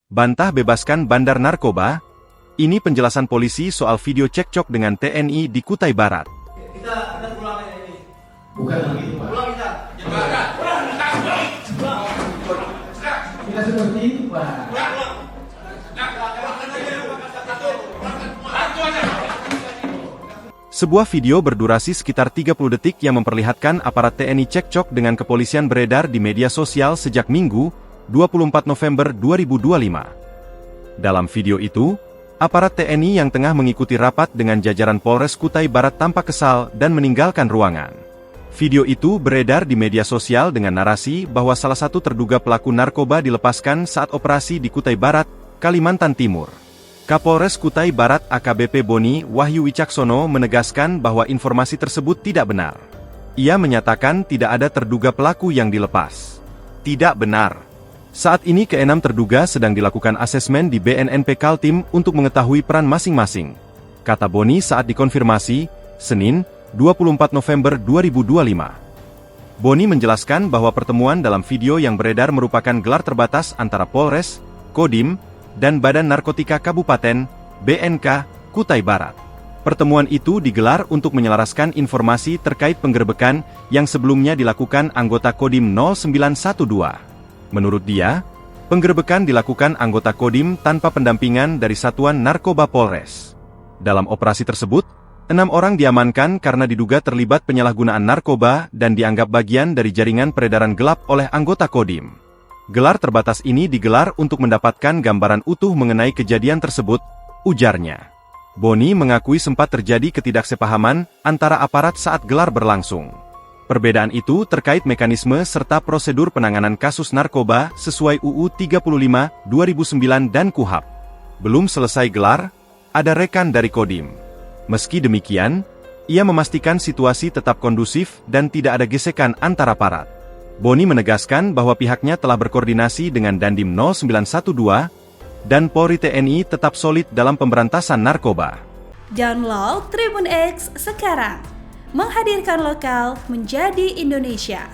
Bantah bebaskan bandar narkoba? Ini penjelasan polisi soal video cekcok dengan TNI di Kutai Barat. Kita pulang ini. Bukan begitu, Pak. Pulang kita. Tidak seperti itu, Pak. Sebuah video berdurasi sekitar 30 detik yang memperlihatkan aparat TNI cekcok dengan kepolisian beredar di media sosial sejak Minggu, 24 November 2025. Dalam video itu, aparat TNI yang tengah mengikuti rapat dengan jajaran Polres Kutai Barat tampak kesal dan meninggalkan ruangan. Video itu beredar di media sosial dengan narasi bahwa salah satu terduga pelaku narkoba dilepaskan saat operasi di Kutai Barat, Kalimantan Timur. Kapolres Kutai Barat AKBP Boni Wahyu Wicaksono menegaskan bahwa informasi tersebut tidak benar. Ia menyatakan tidak ada terduga pelaku yang dilepas. Tidak benar. Saat ini keenam terduga sedang dilakukan asesmen di BNNP Kaltim untuk mengetahui peran masing-masing, kata Boni saat dikonfirmasi, Senin, 24 November 2025. Boni menjelaskan bahwa pertemuan dalam video yang beredar merupakan gelar terbatas antara Polres, Kodim, dan Badan Narkotika Kabupaten, BNK, Kutai Barat. Pertemuan itu digelar untuk menyelaraskan informasi terkait penggerebekan yang sebelumnya dilakukan anggota Kodim 0912. Menurut dia, penggerebekan dilakukan anggota Kodim tanpa pendampingan dari Satuan Narkoba Polres. Dalam operasi tersebut, 6 orang diamankan karena diduga terlibat penyalahgunaan narkoba dan dianggap bagian dari jaringan peredaran gelap oleh anggota Kodim. Gelar terbatas ini digelar untuk mendapatkan gambaran utuh mengenai kejadian tersebut, ujarnya. Boni mengakui sempat terjadi ketidaksepahaman antara aparat saat gelar berlangsung. Perbedaan itu terkait mekanisme serta prosedur penanganan kasus narkoba sesuai UU 35/2009 dan KUHP. Belum selesai gelar, ada rekan dari Kodim. Meski demikian, ia memastikan situasi tetap kondusif dan tidak ada gesekan antara aparat. Boni menegaskan bahwa pihaknya telah berkoordinasi dengan Dandim 0912 dan Polri TNI tetap solid dalam pemberantasan narkoba. Download Tribun X sekarang, menghadirkan lokal menjadi Indonesia.